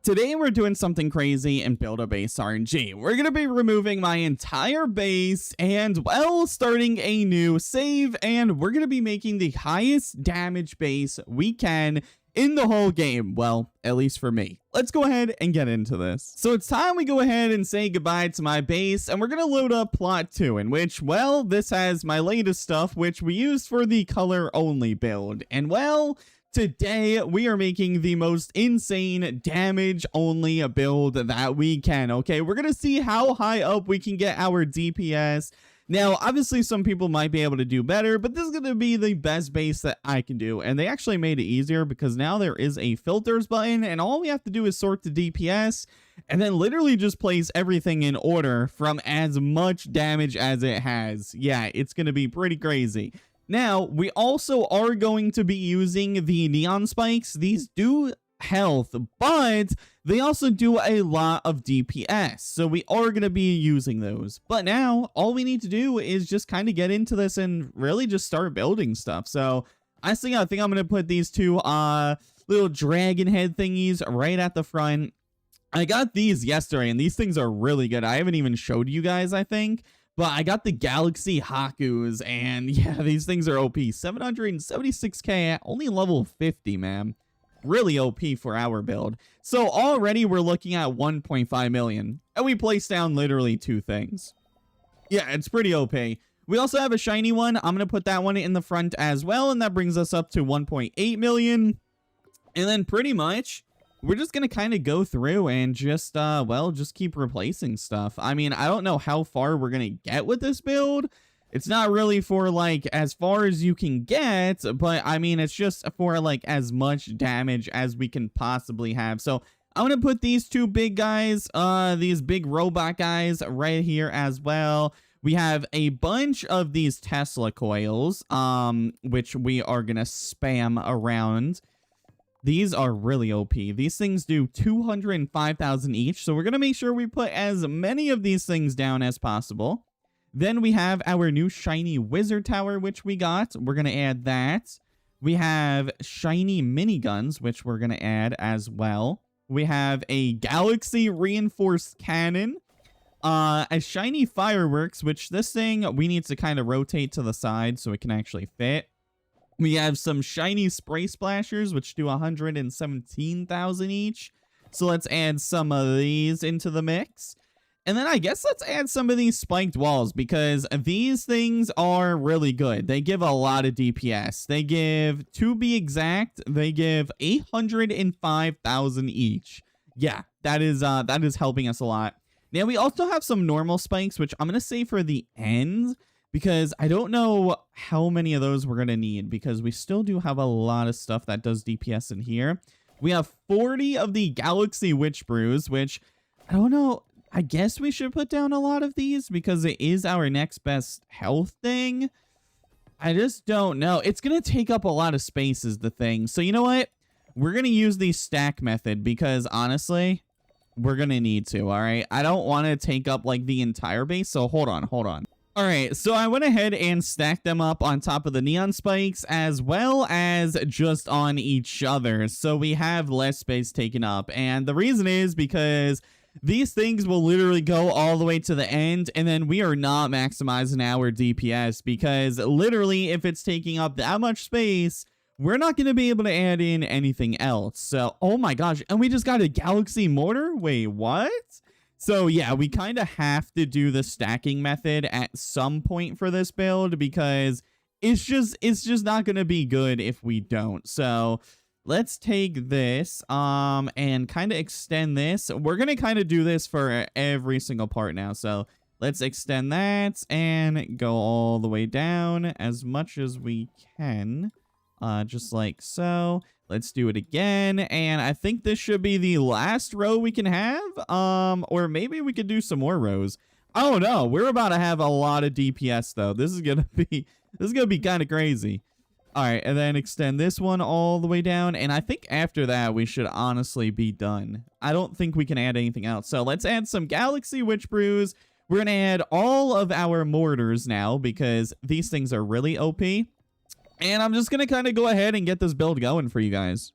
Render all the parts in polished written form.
Today we're doing something crazy in build a base RNG. We're going to be removing my entire base and, well, starting a new save, and we're going to be making the highest damage base we can in the whole game. Well, at least for me. Let's go ahead and get into this. So it's time we go ahead and say goodbye to my base, and we're going to load up plot 2, in which, well, this has my latest stuff, which we used for the color only build. And, well, today, we are making the most insane damage-only build that we can, okay? We're going to see how high up we can get our DPS. Now, obviously, some people might be able to do better, but this is going to be the best base that I can do. And they actually made it easier because now there is a filters button, and all we have to do is sort the DPS, and then literally just place everything in order from as much damage as it has. Yeah, it's going to be pretty crazy. Now, we also are going to be using the neon spikes. These do health, but they also do a lot of DPS. So we are going to be using those. But now, all we need to do is just kind of get into this and really just start building stuff. So I think I'm going to put these two little dragon head thingies right at the front. I got these yesterday, and these things are really good. I haven't even showed you guys, I think. But I got the Galaxy Hakus, and yeah, these things are OP. 776k at only level 50, man. Really OP for our build. So already we're looking at 1.5 million. And we placed down literally 2 things. Yeah, it's pretty OP. We also have a shiny one. I'm going to put that one in the front as well. And that brings us up to 1.8 million. And then pretty much, we're just going to kind of go through and just, well, just keep replacing stuff. I mean, I don't know how far we're going to get with this build. It's not really for, like, as far as you can get, but, I mean, it's just for, like, as much damage as we can possibly have. So, I'm going to put these 2 big guys, these big robot guys right here as well. We have a bunch of these Tesla coils, which we are going to spam around. These are really OP. These things do 205,000 each, so we're going to make sure we put as many of these things down as possible. Then we have our new shiny wizard tower, which we got. We're going to add that. We have shiny miniguns, which we're going to add as well. We have a galaxy reinforced cannon. A shiny fireworks, which this thing we need to kind of rotate to the side so it can actually fit. We have some shiny spray splashers, which do 117,000 each. So let's add some of these into the mix. And then I guess let's add some of these spiked walls, because these things are really good. They give a lot of DPS. They give, to be exact, they give 805,000 each. Yeah, that is helping us a lot. Now we also have some normal spikes, which I'm going to save for the end, because I don't know how many of those we're going to need, because we still do have a lot of stuff that does DPS in here. We have 40 of the Galaxy Witch Brews, which I don't know. I guess we should put down a lot of these because it is our next best health thing. I just don't know. It's going to take up a lot of space is the thing. So you know what? We're going to use the stack method because honestly, we're going to need to, all right? I don't want to take up like the entire base. So hold on. All right, so I went ahead and stacked them up on top of the neon spikes as well as just on each other. So we have less space taken up. And the reason is because these things will literally go all the way to the end, and then we are not maximizing our DPS because literally if it's taking up that much space, we're not going to be able to add in anything else. So, oh my gosh, and we just got a Galaxy Mortar? Wait, what? So yeah, we kind of have to do the stacking method at some point for this build because it's just not going to be good if we don't. So let's take this and kind of extend this. We're going to kind of do this for every single part now. So let's extend that and go all the way down as much as we can. Just like so. Let's do it again. And I think this should be the last row we can have. Or maybe we could do some more rows. I don't know. We're about to have a lot of DPS though. This is gonna be kind of crazy. All right, and then extend this one all the way down. And I think after that, we should honestly be done. I don't think we can add anything else. So let's add some Galaxy Witch Brews. We're going to add all of our mortars now because these things are really OP. And I'm just going to kind of go ahead and get this build going for you guys.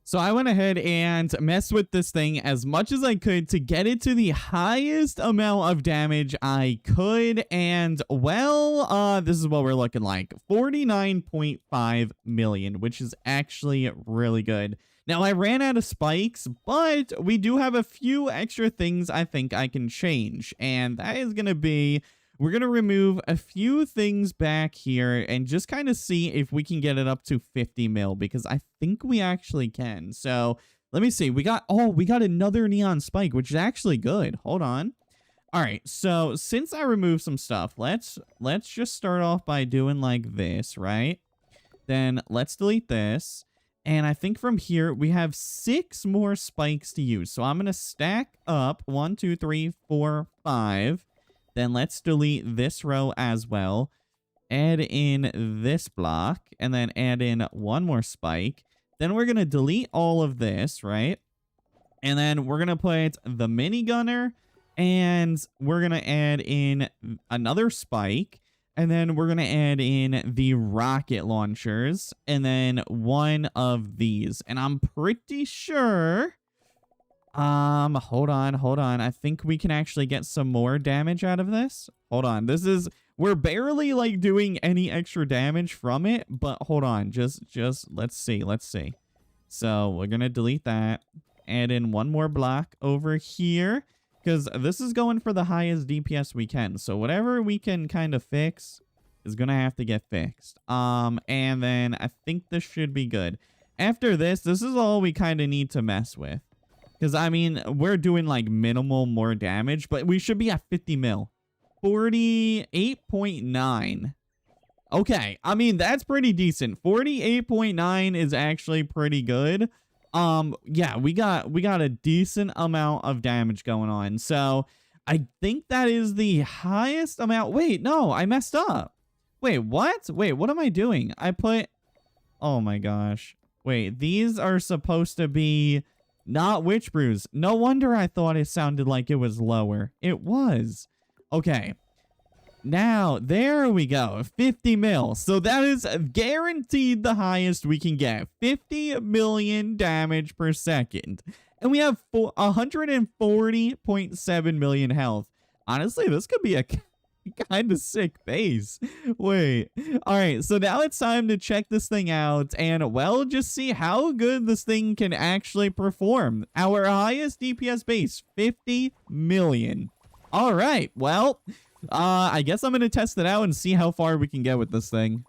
So I went ahead and messed with this thing as much as I could to get it to the highest amount of damage I could. And well, this is what we're looking like. 49.5 million, which is actually really good. Now, I ran out of spikes, but we do have a few extra things I think I can change. And that is going to be, we're going to remove a few things back here and just kind of see if we can get it up to 50 mil, because I think we actually can. So let me see. We got another neon spike, which is actually good. Hold on. All right. So since I removed some stuff, let's just start off by doing like this, right? Then let's delete this. And I think from here, we have 6 more spikes to use. So I'm going to stack up 1, 2, 3, 4, 5. Then let's delete this row as well. Add in this block. And then add in 1 more spike. Then we're going to delete all of this, right? And then we're going to put the minigunner. And we're going to add in another spike. And then we're going to add in the rocket launchers and then 1 of these. And I'm pretty sure, hold on. I think we can actually get some more damage out of this. Hold on. We're barely like doing any extra damage from it, but hold on. Just let's see. So we're going to delete that. Add in 1 more block over here. Because this is going for the highest DPS we can. So whatever we can kind of fix is going to have to get fixed. And then I think this should be good. After this is all we kind of need to mess with. Because, I mean, we're doing like minimal more damage. But we should be at 50 mil. 48.9. Okay. I mean, that's pretty decent. 48.9 is actually pretty good. Yeah, we got a decent amount of damage going on. So I think that is the highest amount. Wait, no, I messed up. Wait, what? Wait, what am I doing? Oh my gosh. Wait, these are supposed to be not witch brews. No wonder I thought it sounded like it was lower. It was. Okay. Now, there we go. 50 mil. So that is guaranteed the highest we can get. 50 million damage per second. And we have 140.7 million health. Honestly, this could be a kind of sick base. Wait. All right. So now it's time to check this thing out and, well, just see how good this thing can actually perform. Our highest DPS base, 50 million. All right. Well, I guess I'm going to test it out and see how far we can get with this thing.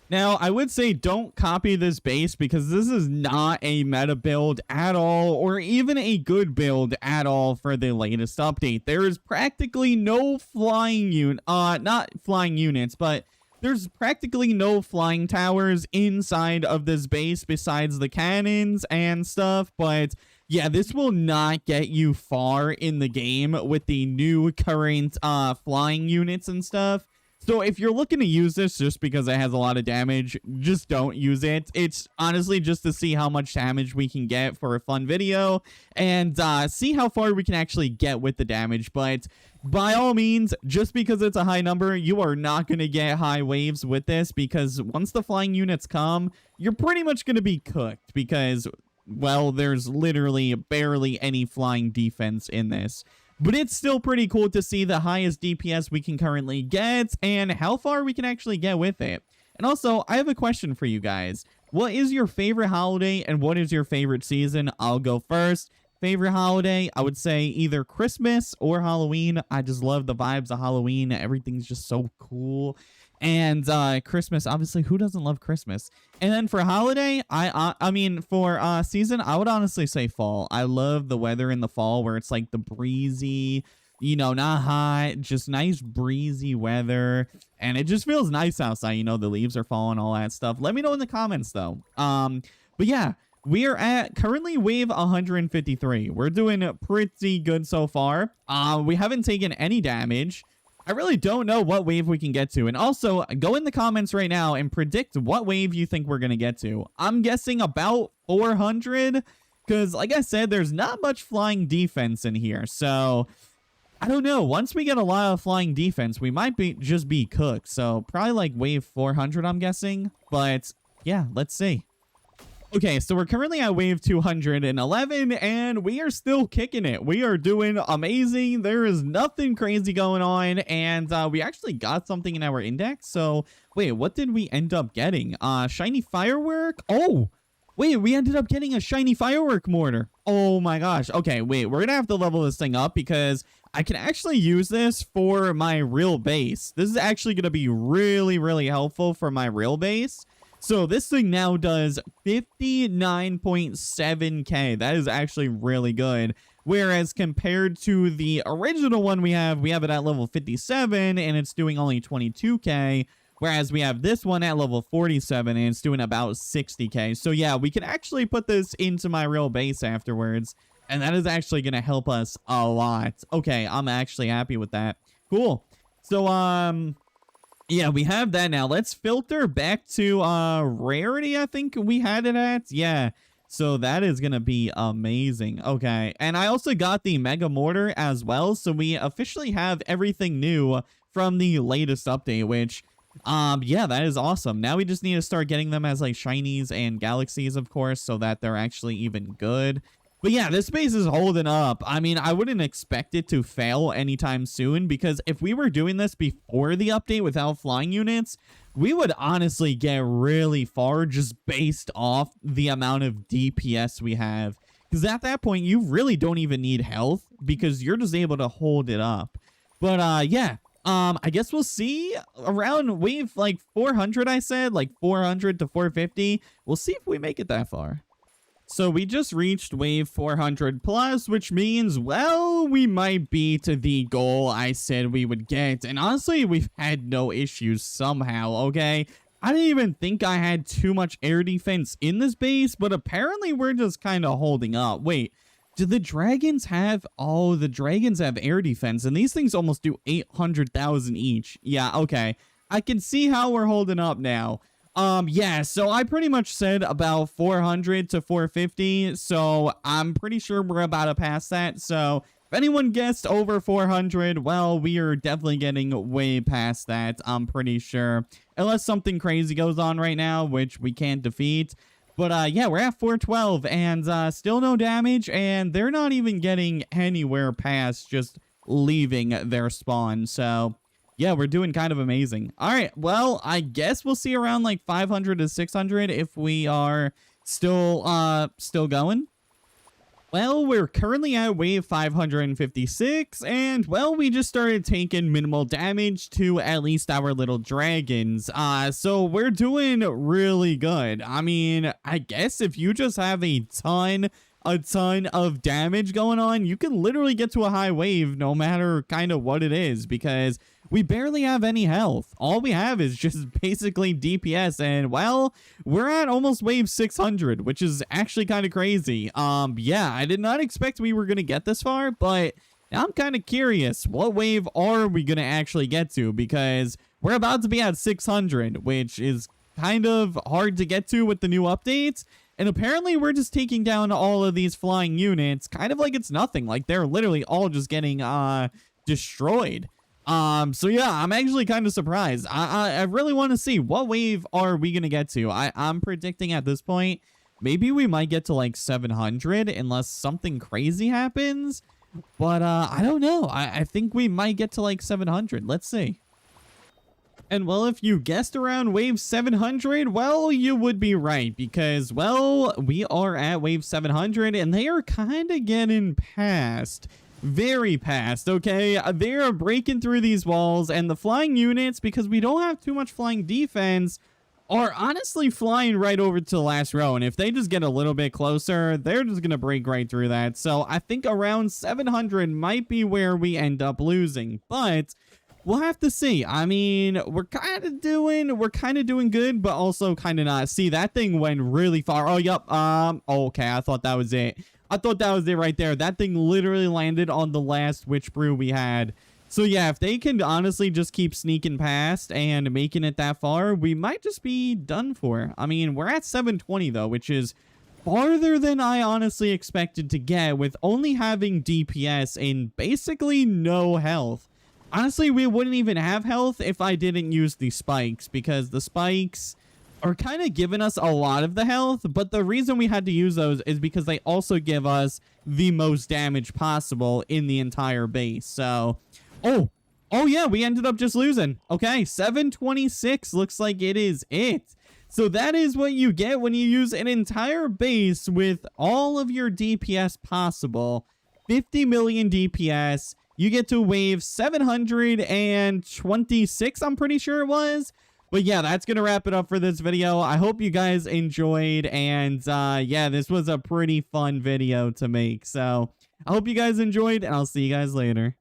Now, I would say don't copy this base because this is not a meta build at all or even a good build at all for the latest update. There is practically no not flying units, but there's practically no flying towers inside of this base besides the cannons and stuff, but yeah, this will not get you far in the game with the new current flying units and stuff. So if you're looking to use this just because it has a lot of damage, just don't use it. It's honestly just to see how much damage we can get for a fun video and see how far we can actually get with the damage. But by all means, just because it's a high number, you are not going to get high waves with this because once the flying units come, you're pretty much going to be cooked because, well, there's literally barely any flying defense in this. But it's still pretty cool to see the highest DPS we can currently get and how far we can actually get with it. And also, I have a question for you guys. What is your favorite holiday and what is your favorite season? I'll go first. Favorite holiday, I would say either Christmas or Halloween. I just love the vibes of Halloween. Everything's just so cool. And Christmas, obviously, who doesn't love Christmas? And then for holiday, I mean, for season, I would honestly say fall. I love the weather in the fall where it's like the breezy, you know, not hot, just nice breezy weather. And it just feels nice outside. You know, the leaves are falling, all that stuff. Let me know in the comments, though. But yeah, we are at currently wave 153. We're doing pretty good so far. We haven't taken any damage. I really don't know what wave we can get to. And also, go in the comments right now and predict what wave you think we're going to get to. I'm guessing about 400 because, like I said, there's not much flying defense in here. So, I don't know. Once we get a lot of flying defense, we might just be cooked. So, probably like wave 400, I'm guessing. But, yeah, let's see. Okay, so we're currently at wave 211, and we are still kicking it. We are doing amazing. There is nothing crazy going on, and we actually got something in our index. So, wait, what did we end up getting? Shiny firework? Oh, wait, we ended up getting a shiny firework mortar. Oh my gosh. Okay, wait, we're gonna have to level this thing up because I can actually use this for my real base. This is actually gonna be really, really helpful for my real base. So this thing now does 59.7k. That is actually really good. Whereas compared to the original one we have it at level 57 and it's doing only 22k. Whereas we have this one at level 47 and it's doing about 60k. So yeah, we can actually put this into my real base afterwards. And that is actually going to help us a lot. Okay, I'm actually happy with that. Cool. So, yeah, we have that now. Let's filter back to rarity, I think we had it at. Yeah, so that is going to be amazing. Okay, and I also got the Mega Mortar as well. So we officially have everything new from the latest update, which, yeah, that is awesome. Now we just need to start getting them as like shinies and galaxies, of course, so that they're actually even good. But yeah, this base is holding up. I mean, I wouldn't expect it to fail anytime soon because if we were doing this before the update without flying units, we would honestly get really far just based off the amount of DPS we have. Because at that point, you really don't even need health because you're just able to hold it up. But yeah, I guess we'll see around wave like 400, I said, like 400 to 450. We'll see if we make it that far. So we just reached wave 400 plus, which means, well, we might beat the goal I said we would get. And honestly, we've had no issues somehow, okay? I didn't even think I had too much air defense in this base, but apparently we're just kind of holding up. Wait, do the dragons have... Oh, the dragons have air defense, and these things almost do 800,000 each. Yeah, okay. I can see how we're holding up now. Yeah, so I pretty much said about 400 to 450, so I'm pretty sure we're about to pass that. So if anyone guessed over 400, well, we are definitely getting way past that, I'm pretty sure. Unless something crazy goes on right now, which we can't defeat. But, yeah, we're at 412, and, still no damage, and they're not even getting anywhere past just leaving their spawn, so... Yeah, we're doing kind of amazing. All right, well, I guess we'll see around like 500 to 600 if we are still going. Well, we're currently at wave 556, and, well, we just started taking minimal damage to at least our little dragons. So we're doing really good. I mean, I guess if you just have a ton of damage going on, you can literally get to a high wave no matter kind of what it is, because we barely have any health. All we have is just basically DPS, and well, we're at almost wave 600, which is actually kind of crazy. Yeah, I did not expect we were gonna get this far, but I'm kind of curious, what wave are we gonna actually get to? Because we're about to be at 600, which is kind of hard to get to with the new updates. And apparently we're just taking down all of these flying units kind of like it's nothing. Like they're literally all just getting destroyed. So yeah, I'm actually kind of surprised. I really want to see what wave are we gonna get to. I'm predicting at this point maybe we might get to like 700 unless something crazy happens. But I don't know. I think we might get to like 700. Let's see. And well, if you guessed around wave 700, well, you would be right because, well, we are at wave 700 and they are kind of getting past. Very past, okay? They are breaking through these walls, and the flying units, because we don't have too much flying defense, are honestly flying right over to the last row. And if they just get a little bit closer, they're just going to break right through that. So I think around 700 might be where we end up losing, but we'll have to see. I mean, we're kind of doing good, but also kind of not. See, that thing went really far. Oh, yep. Okay, I thought that was it. I thought that was it right there. That thing literally landed on the last witch brew we had. So yeah, if they can honestly just keep sneaking past and making it that far, we might just be done for. I mean, we're at 720 though, which is farther than I honestly expected to get with only having DPS and basically no health. Honestly, we wouldn't even have health if I didn't use the spikes, because the spikes are kind of giving us a lot of the health, but the reason we had to use those is because they also give us the most damage possible in the entire base. So, oh yeah, we ended up just losing. Okay, 726 looks like it is it. So that is what you get when you use an entire base with all of your DPS possible. 50 million DPS. You get to wave 726, I'm pretty sure it was. But yeah, that's going to wrap it up for this video. I hope you guys enjoyed. And yeah, this was a pretty fun video to make. So I hope you guys enjoyed, and I'll see you guys later.